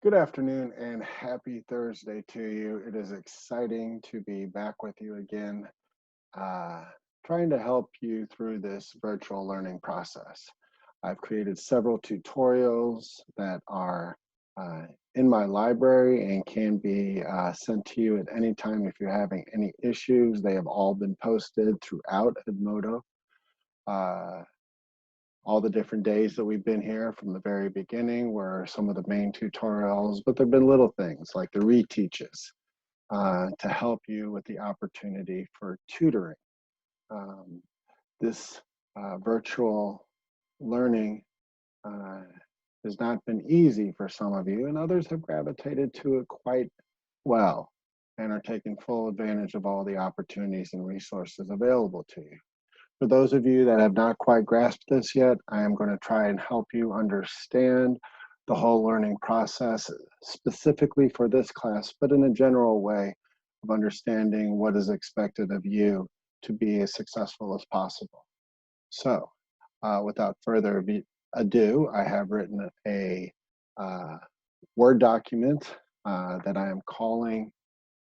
Good afternoon and happy Thursday to you. It is exciting to be back with you again, uh, trying to help you through this virtual learning process. I've created several tutorials that are in my library and can be sent to you at any time if you're having any issues. They have all been posted throughout Edmodo. Uh, all the different days that we've been here from the very beginning were some of the main tutorials, but there've been little things like the reteaches to help you with the opportunity for tutoring. Um, this virtual learning uh, has not been easy for some of you, and others have gravitated to it quite well and are taking full advantage of all the opportunities and resources available to you. For those of you that have not quite grasped this yet, I am going to try and help you understand the whole learning process specifically for this class, but in a general way of understanding what is expected of you to be as successful as possible. So, without further ado, I have written a Word document that I am calling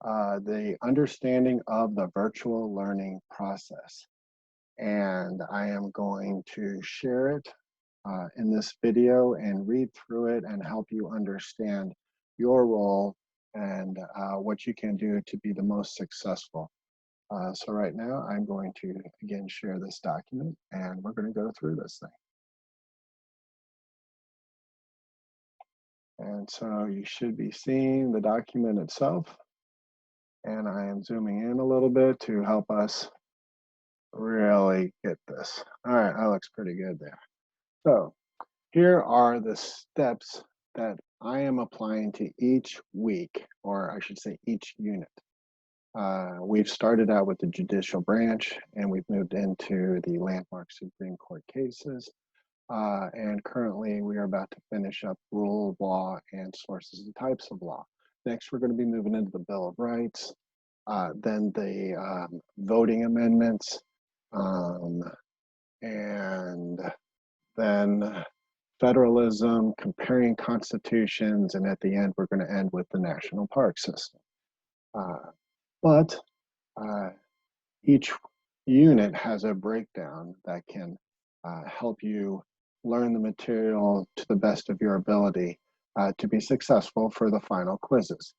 the understanding of the virtual learning process. And I am going to share it in this video and read through it and help you understand your role and what you can do to be the most successful. So right now I'm going to again share this document and we're going to go through this thing. And so you should be seeing the document itself, and I am zooming in a little bit to help us really get this. All right, that looks pretty good there. So here are the steps that I am applying to each week, or I should say each unit. We've started out with the judicial branch and we've moved into the landmark Supreme Court cases. And currently we are about to finish up rule of law and sources and types of law. Next, we're going to be moving into the Bill of Rights, then the voting amendments, um, and then federalism, comparing constitutions, and at the end, we're going to end with the national park system. But each unit has a breakdown that can help you learn the material to the best of your ability to be successful for the final quizzes.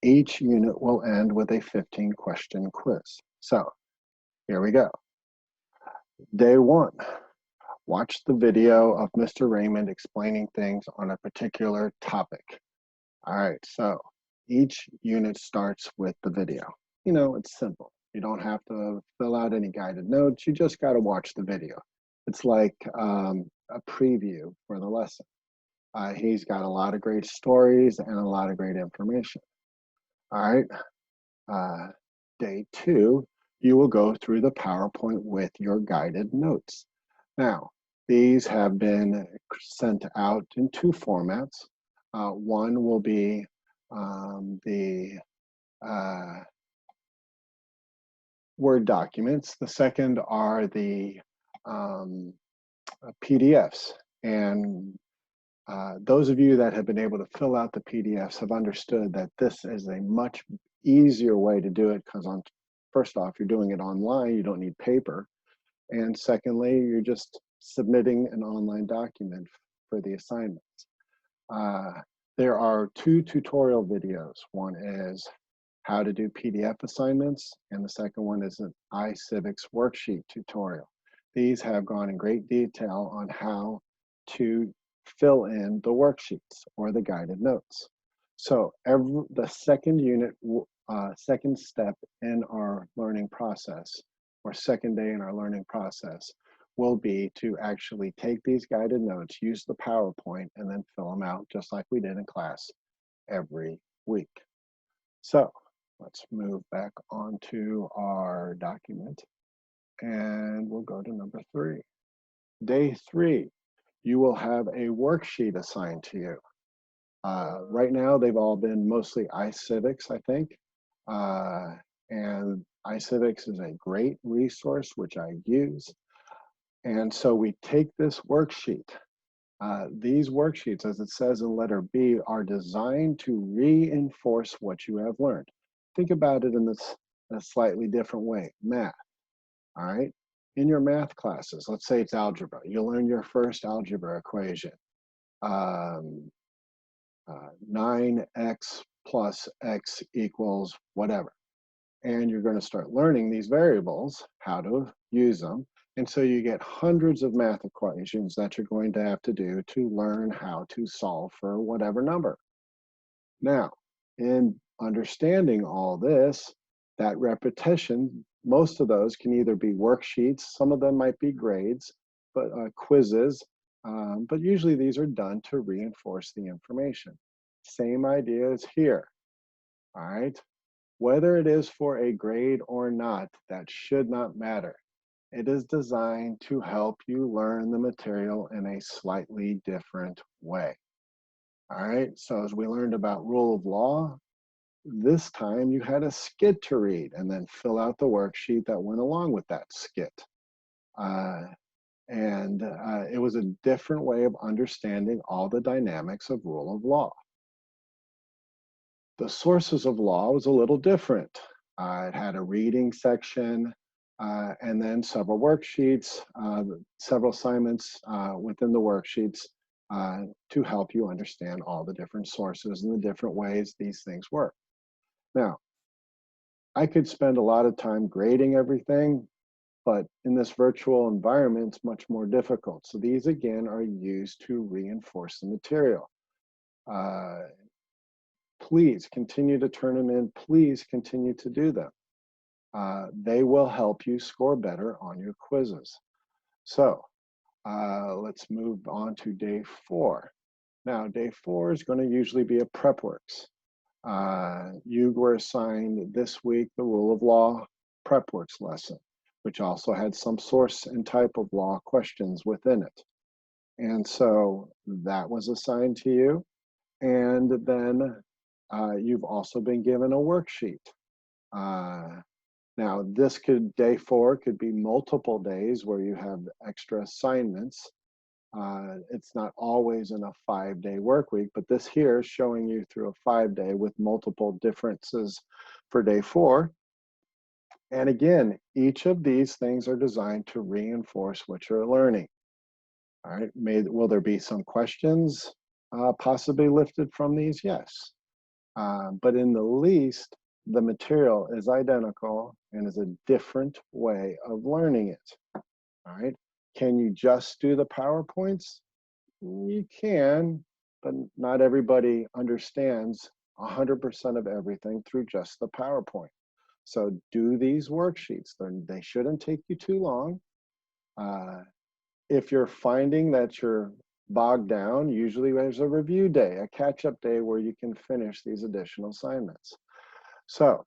Each unit will end with a 15-question quiz. So here we go. Day one. Watch the video of Mr. Raymond explaining things on a particular topic. All right, so each unit starts with the video. You know, it's simple. You don't have to fill out any guided notes. You just got to watch the video. It's like a preview for the lesson. He's got a lot of great stories and a lot of great information. All right, day two, you will go through the PowerPoint with your guided notes. Now, these have been sent out in two formats. One will be the Word documents. The second are the PDFs. And those of you that have been able to fill out the PDFs have understood that this is a much easier way to do it because first off, you're doing it online, you don't need paper. And secondly, you're just submitting an online document for the assignments. There are two tutorial videos. One is how to do PDF assignments, and the second one is an iCivics worksheet tutorial. These have gone in great detail on how to fill in the worksheets or the guided notes. So the second unit, second step in our learning process, or second day in our learning process, will be to actually take these guided notes, use the PowerPoint, and then fill them out just like we did in class every week. So let's move back onto our document and we'll go to number 3. Day 3, you will have a worksheet assigned to you. Right now, they've all been mostly iCivics, I think. And iCivics is a great resource, which I use. And so we take this worksheet These worksheets, as it says in letter B, are designed to reinforce what you have learned. Think about it in this a slightly different way. Math, all right? In your math classes, let's say it's algebra, you learn your first algebra equation. Um, 9x plus x equals whatever. And you're going to start learning these variables, how to use them. And so you get hundreds of math equations that you're going to have to do to learn how to solve for whatever number. Now, in understanding all this, that repetition, most of those can either be worksheets, some of them might be grades, but quizzes, but usually these are done to reinforce the information. Same idea as here, all right? Whether it is for a grade or not, that should not matter. It is designed to help you learn the material in a slightly different way. All right, so as we learned about rule of law, this time you had a skit to read and then fill out the worksheet that went along with that skit. It was a different way of understanding all the dynamics of rule of law. The sources of law was a little different. It had a reading section and then several worksheets, several assignments within the worksheets to help you understand all the different sources and the different ways these things work. Now, I could spend a lot of time grading everything, but in this virtual environment, it's much more difficult. So these again are used to reinforce the material. Please continue to turn them in. Please continue to do them. They will help you score better on your quizzes. So let's move on to day 4. Now, day 4 is going to usually be a prep works. You were assigned this week the rule of law prep works lesson, which also had some source and type of law questions within it. And so that was assigned to you. And then you've also been given a worksheet. Now, day 4 could be multiple days where you have extra assignments. It's not always in a 5-day work week, but this here is showing you through a 5-day with multiple differences for day 4. And again, each of these things are designed to reinforce what you're learning. All right, will there be some questions possibly lifted from these? Yes. But in the least, the material is identical and is a different way of learning it. All right. Can you just do the PowerPoints? You can, but not everybody understands 100% of everything through just the PowerPoint. So do these worksheets. They shouldn't take you too long. If you're finding that you're bogged down, usually there's a review day, a catch-up day where you can finish these additional assignments. So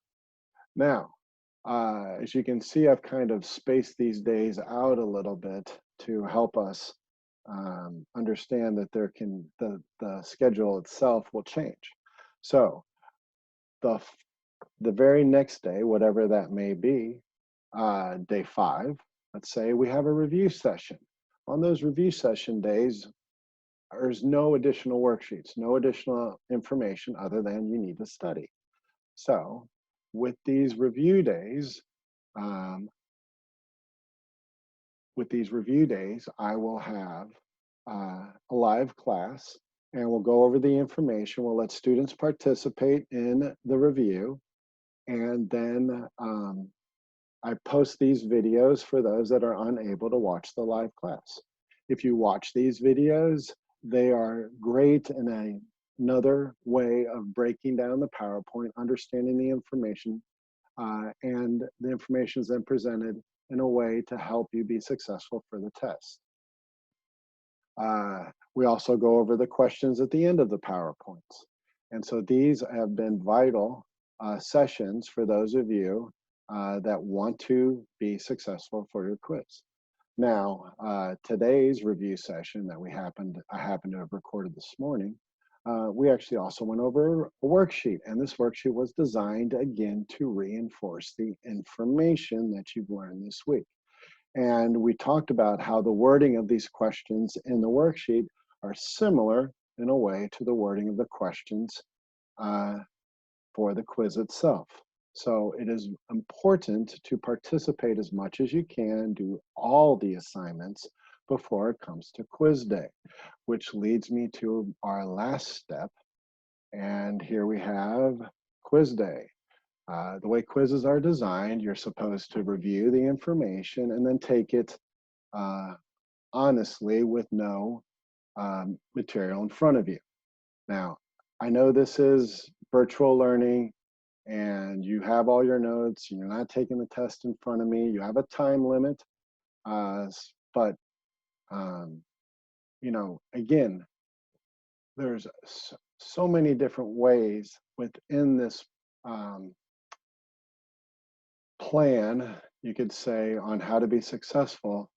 now, as you can see, I've kind of spaced these days out a little bit to help us understand that the schedule itself will change. So the very next day, whatever that may be, day 5, let's say we have a review session. On those review session days, there's no additional worksheets, no additional information other than you need to study. So with these review days, I will have a live class and we'll go over the information. We'll let students participate in the review. And then I post these videos for those that are unable to watch the live class. If you watch these videos, they are great in another way of breaking down the PowerPoint, understanding the information, and the information is then presented in a way to help you be successful for the test. We also go over the questions at the end of the PowerPoints. And so these have been vital sessions for those of you that want to be successful for your quiz. Now, today's review session that I happened to have recorded this morning, we actually also went over a worksheet, and this worksheet was designed again to reinforce the information that you've learned this week. And we talked about how the wording of these questions in the worksheet are similar in a way to the wording of the questions uh, for the quiz itself. So it is important to participate as much as you can, do all the assignments before it comes to quiz day, which leads me to our last step. And here we have quiz day. The way quizzes are designed, you're supposed to review the information and then take it uh, honestly with no material in front of you. Now, I know this is virtual learning and you have all your notes, and you're not taking the test in front of me, you have a time limit, but again, there's so many different ways within this um, plan, you could say, on how to be successful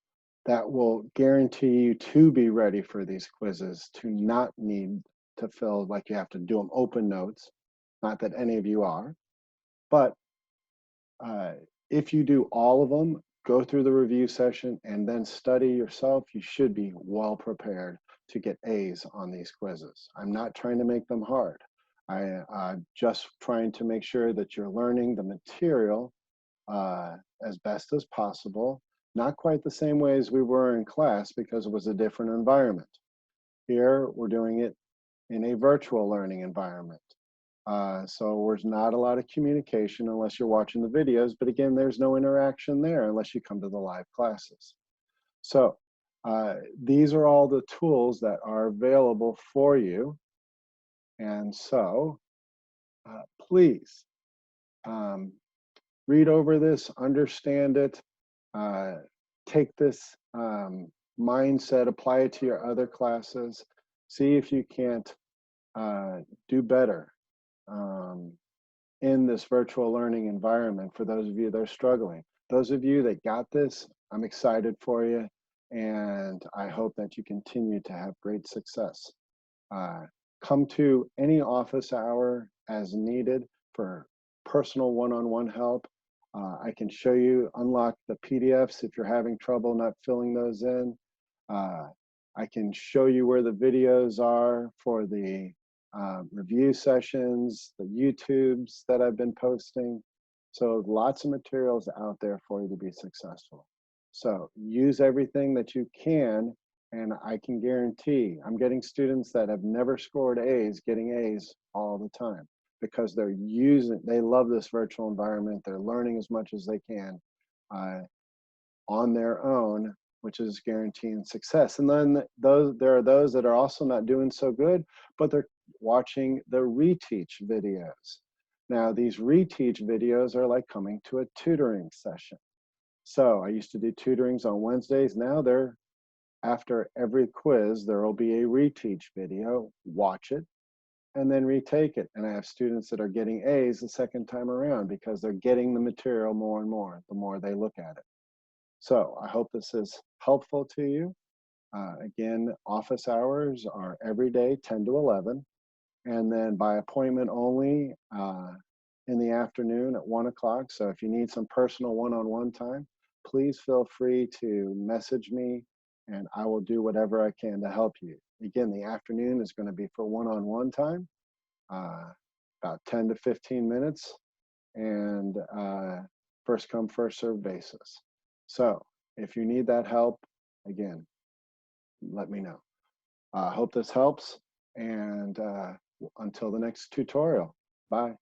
that will guarantee you to be ready for these quizzes, to not need to feel like you have to do them open notes. Not that any of you are, but uh, if you do all of them, go through the review session and then study yourself, you should be well prepared to get A's on these quizzes. I'm not trying to make them hard. I'm just trying to make sure that you're learning the material as best as possible, not quite the same way as we were in class because it was a different environment. Here, we're doing it in a virtual learning environment. So there's not a lot of communication unless you're watching the videos, but again, there's no interaction there unless you come to the live classes. So these are all the tools that are available for you. And so please read over this, understand it, uh, take this mindset, apply it to your other classes, see if you can't do better in this virtual learning environment for those of you that are struggling. Those of you that got this, I'm excited for you, and I hope that you continue to have great success. Uh, Come to any office hour as needed for personal one-on-one help. I can show you, unlock the PDFs if you're having trouble not filling those in. I can show you where the videos are for the review sessions, the YouTubes that I've been posting. So lots of materials out there for you to be successful. So use everything that you can, and I can guarantee I'm getting students that have never scored A's getting A's all the time because they love this virtual environment. They're learning as much as they can on their own, which is guaranteeing success. And then there are those that are also not doing so good, but they're watching the reteach videos. Now, these reteach videos are like coming to a tutoring session. So I used to do tutorings on Wednesdays. Now they're after every quiz, there will be a reteach video, watch it, and then retake it. And I have students that are getting A's the second time around because they're getting the material more and more, the more they look at it. So I hope this is helpful to you. Again, office hours are every day, 10 to 11, and then by appointment only in the afternoon at 1 o'clock. So if you need some personal one-on-one time, please feel free to message me and I will do whatever I can to help you. Again, the afternoon is going to be for one-on-one time, about 10 to 15 minutes, and first come, first serve basis. So if you need that help, again, let me know. I hope this helps, and until the next tutorial, bye.